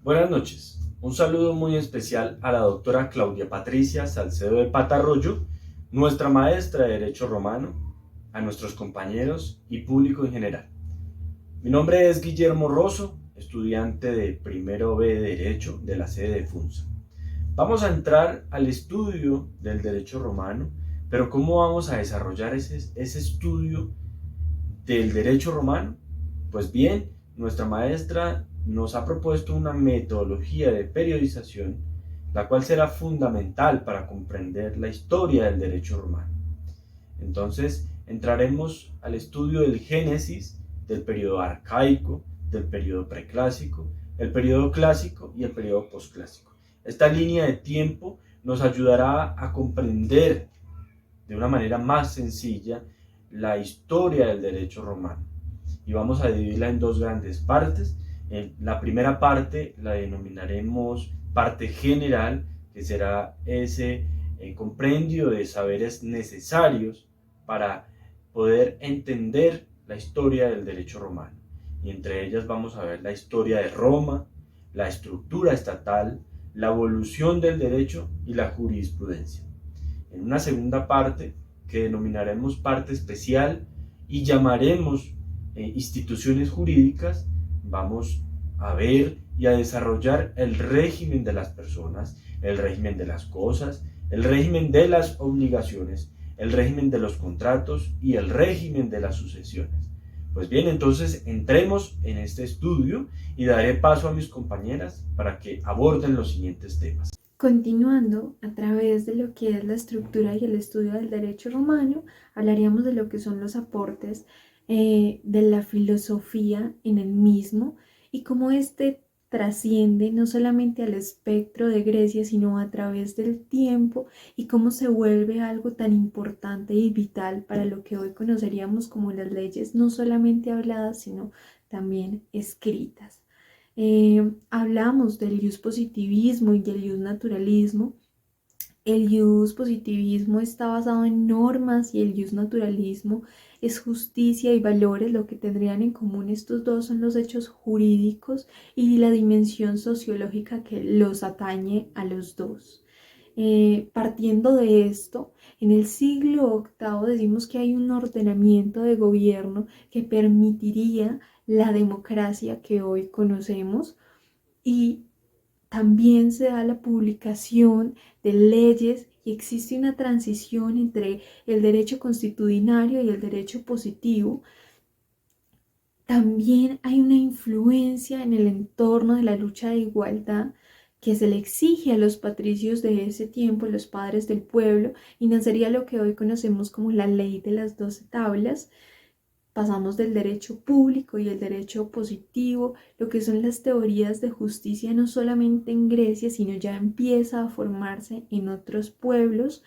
Buenas noches. Un saludo muy especial a la doctora Claudia Patricia Salcedo de Patarroyo, nuestra maestra de Derecho Romano, a nuestros compañeros y público en general. Mi nombre es Guillermo Rosso, estudiante de primero B de Derecho de la sede de FUNSA. Vamos a entrar al estudio del Derecho Romano, pero ¿cómo vamos a desarrollar ese estudio del Derecho Romano? Pues bien, nuestra maestra nos ha propuesto una metodología de periodización, la cual será fundamental para comprender la historia del derecho romano. Entonces, entraremos al estudio del Génesis, del periodo arcaico, del periodo preclásico, el periodo clásico y el periodo posclásico. Esta línea de tiempo nos ayudará a comprender de una manera más sencilla la historia del derecho romano. Y vamos a dividirla en dos grandes partes. La primera parte la denominaremos parte general, que será ese compendio de saberes necesarios para poder entender la historia del derecho romano. Y entre ellas vamos a ver la historia de Roma, la estructura estatal, la evolución del derecho y la jurisprudencia. En una segunda parte, que denominaremos parte especial y llamaremos instituciones jurídicas, vamos a ver y a desarrollar el régimen de las personas, el régimen de las cosas, el régimen de las obligaciones, el régimen de los contratos y el régimen de las sucesiones. Pues bien, entonces entremos en este estudio y daré paso a mis compañeras para que aborden los siguientes temas. Continuando, a través de lo que es la estructura y el estudio del derecho romano, hablaríamos de lo que son los aportes de la filosofía en el mismo y cómo éste trasciende no solamente al espectro de Grecia, sino a través del tiempo y cómo se vuelve algo tan importante y vital para lo que hoy conoceríamos como las leyes, no solamente habladas, sino también escritas. Hablamos del ius positivismo y del ius naturalismo. El ius positivismo está basado en normas y el ius naturalismo es justicia y valores. Lo que tendrían en común estos dos son los hechos jurídicos y la dimensión sociológica que los atañe a los dos. Partiendo de esto, en el siglo VIII decimos que hay un ordenamiento de gobierno que permitiría la democracia que hoy conocemos y también se da la publicación de leyes y existe una transición entre el derecho constitucionario y el derecho positivo. También hay una influencia en el entorno de la lucha de igualdad que se le exige a los patricios de ese tiempo, los padres del pueblo, y nacería lo que hoy conocemos como la ley de las 12 tablas. Pasamos del derecho público y el derecho positivo, lo que son las teorías de justicia no solamente en Grecia, sino ya empieza a formarse en otros pueblos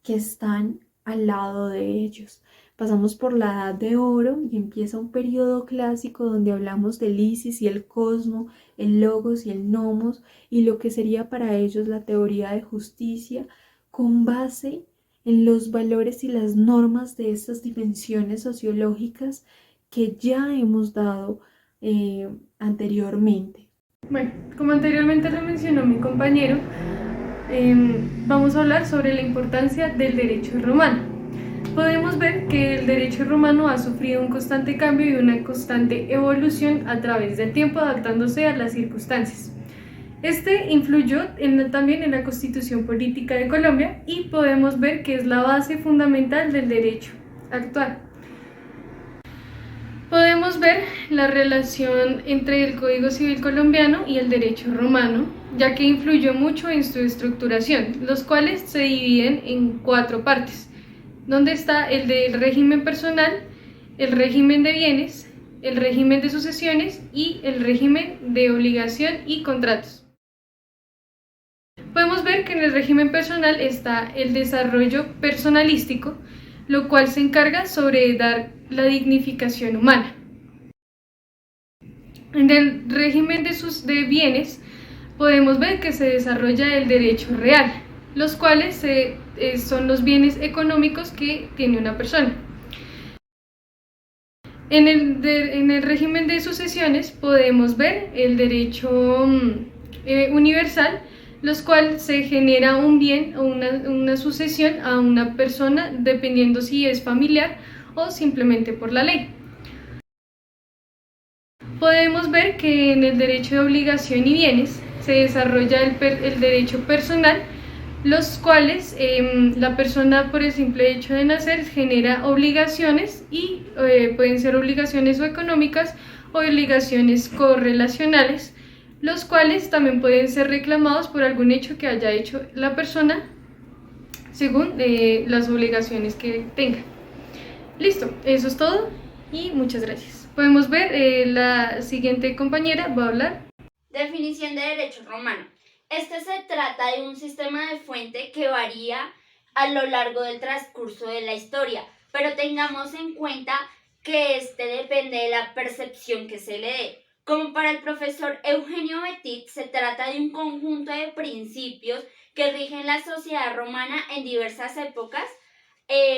que están al lado de ellos. Pasamos por la Edad de Oro y empieza un periodo clásico donde hablamos del Isis y el Cosmo, el Logos y el Nomos, y lo que sería para ellos la teoría de justicia con base en los valores y las normas de estas dimensiones sociológicas que ya hemos dado anteriormente. Bueno, como anteriormente lo mencionó mi compañero, vamos a hablar sobre la importancia del derecho romano. Podemos ver que el derecho romano ha sufrido un constante cambio y una constante evolución a través del tiempo, adaptándose a las circunstancias. Este influyó también en la Constitución Política de Colombia y podemos ver que es la base fundamental del derecho actual. Podemos ver la relación entre el Código Civil colombiano y el derecho romano, ya que influyó mucho en su estructuración, los cuales se dividen en 4 partes, donde está el del régimen personal, el régimen de bienes, el régimen de sucesiones y el régimen de obligación y contratos. Podemos ver que en el régimen personal está el desarrollo personalístico, lo cual se encarga sobre dar la dignificación humana. En el régimen de bienes podemos ver que se desarrolla el derecho real, los cuales son los bienes económicos que tiene una persona. En el régimen de sucesiones podemos ver el derecho universal, los cuales se genera un bien o una sucesión a una persona dependiendo si es familiar o simplemente por la ley. Podemos ver que en el derecho de obligación y bienes se desarrolla el derecho personal, los cuales la persona por el simple hecho de nacer genera obligaciones y pueden ser obligaciones o económicas o obligaciones correlacionales, los cuales también pueden ser reclamados por algún hecho que haya hecho la persona según las obligaciones que tenga. Listo, eso es todo y muchas gracias. Podemos ver, la siguiente compañera va a hablar. Definición de derecho romano. Este se trata de un sistema de fuente que varía a lo largo del transcurso de la historia, pero tengamos en cuenta que este depende de la percepción que se le dé. Como para el profesor Eugenio Bettit, se trata de un conjunto de principios que rigen la sociedad romana en diversas épocas.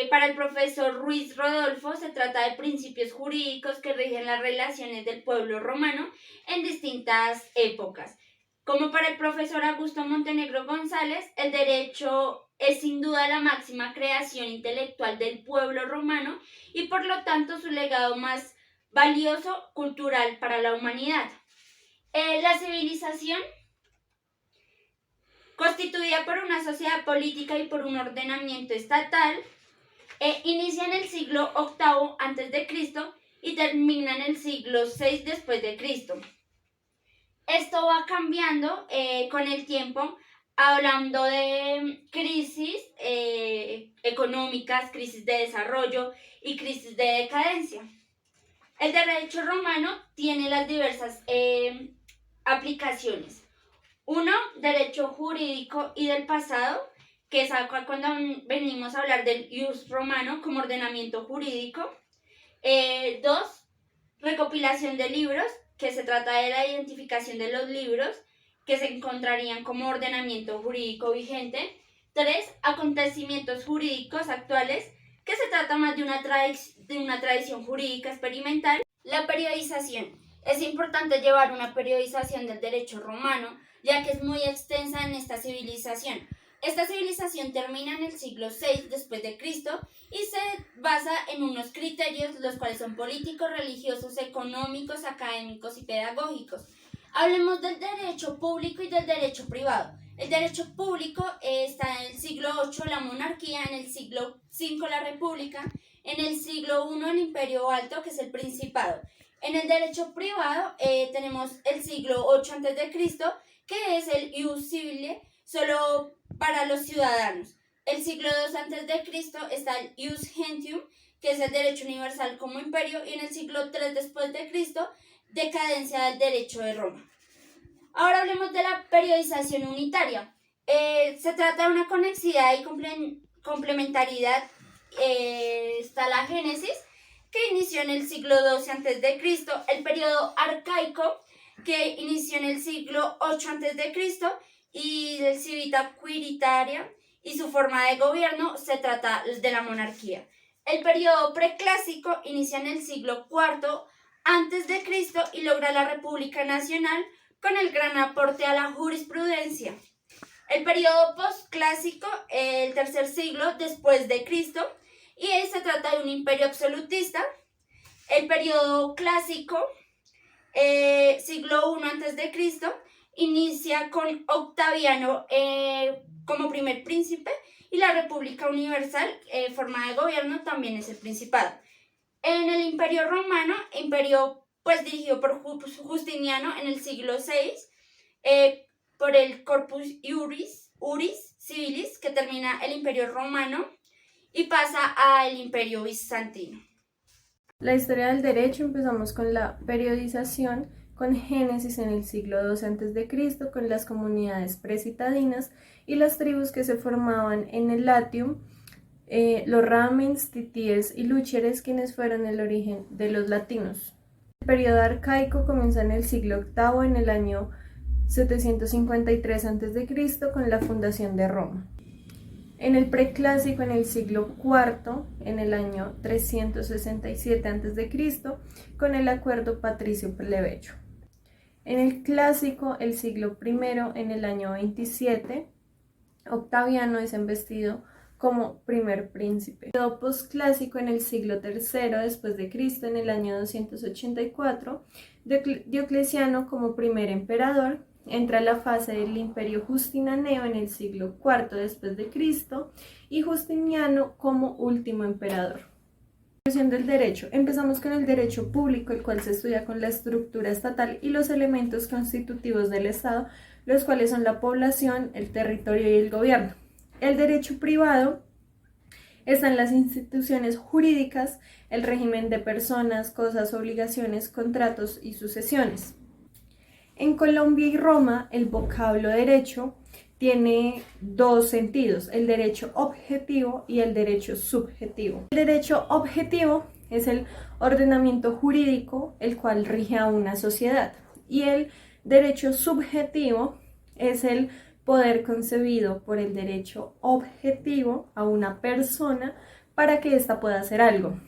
Para el profesor Ruiz Rodolfo se trata de principios jurídicos que rigen las relaciones del pueblo romano en distintas épocas. Como para el profesor Augusto Montenegro González, el derecho es sin duda la máxima creación intelectual del pueblo romano y por lo tanto su legado más valioso cultural para la humanidad. La civilización, constituida por una sociedad política y por un ordenamiento estatal, inicia en el siglo VIII a.C. y termina en el siglo VI después de Cristo. Esto va cambiando con el tiempo, hablando de crisis económicas, crisis de desarrollo y crisis de decadencia. El derecho romano tiene las diversas aplicaciones. Uno, derecho jurídico y del pasado, que es cuando venimos a hablar del ius romano como ordenamiento jurídico. Dos, recopilación de libros, que se trata de la identificación de los libros que se encontrarían como ordenamiento jurídico vigente. Tres, acontecimientos jurídicos actuales, que se trata más de una tradición jurídica experimental. La periodización. Es importante llevar una periodización del derecho romano, ya que es muy extensa en esta civilización. Esta civilización termina en el siglo VI después de Cristo y se basa en unos criterios, los cuales son políticos, religiosos, económicos, académicos y pedagógicos. Hablemos del derecho público y del derecho privado. El derecho público está en el siglo VIII la monarquía, en el siglo V la república, en el siglo I el imperio alto, que es el principado. En el derecho privado tenemos el siglo VIII a.C., que es el ius civile, solo para los ciudadanos. El siglo II a.C. está el ius gentium, que es el derecho universal como imperio, y en el siglo III después de Cristo, decadencia del derecho de Roma. Ahora hablemos de la periodización unitaria. Se trata de una conexidad y complementariedad. Está la Génesis, que inició en el siglo XII a.C., el periodo arcaico, que inició en el siglo VIII a.C., y el Civita Quiritaria, y su forma de gobierno se trata de la monarquía. El periodo preclásico inicia en el siglo IV a.C. y logra la República Nacional con el gran aporte a la jurisprudencia. El periodo postclásico, el tercer siglo después de Cristo, y se trata de un imperio absolutista. El periodo clásico, siglo I a.C., inicia con Octaviano como primer príncipe, y la República Universal, forma de gobierno, también es el principado. En el Imperio Romano, imperio dirigido por Justiniano en el siglo VI, por el Corpus Iuris Civilis, que termina el Imperio Romano y pasa al Imperio Bizantino. La historia del derecho empezamos con la periodización, con Génesis en el siglo II a.C., con las comunidades precitadinas y las tribus que se formaban en el Latium, los Ramens, Titíes y Lúcheres, quienes fueron el origen de los latinos. El periodo arcaico comienza en el siglo VIII, en el año 753 a.C., con la fundación de Roma. En el preclásico, en el siglo IV, en el año 367 a.C., con el acuerdo patricio plebeyo. En el clásico, el siglo I, en el año 27, Octaviano es embestido como primer príncipe. Quedó posclásico en el siglo III después de Cristo, en el año 284, Diocleciano como primer emperador. Entra la fase del Imperio Justinianeo en el siglo IV después de Cristo y Justiniano como último emperador. Evolución del derecho. Empezamos con el derecho público, el cual se estudia con la estructura estatal y los elementos constitutivos del Estado, los cuales son la población, el territorio y el gobierno. El derecho privado está en las instituciones jurídicas, el régimen de personas, cosas, obligaciones, contratos y sucesiones. En Colombia y Roma, el vocablo derecho tiene dos sentidos, el derecho objetivo y el derecho subjetivo. El derecho objetivo es el ordenamiento jurídico, el cual rige a una sociedad, y el derecho subjetivo es el poder concebido por el derecho objetivo a una persona para que ésta pueda hacer algo.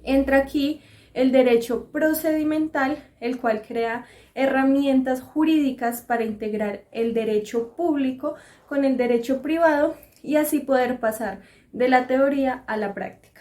Entra aquí el derecho procedimental, el cual crea herramientas jurídicas para integrar el derecho público con el derecho privado y así poder pasar de la teoría a la práctica.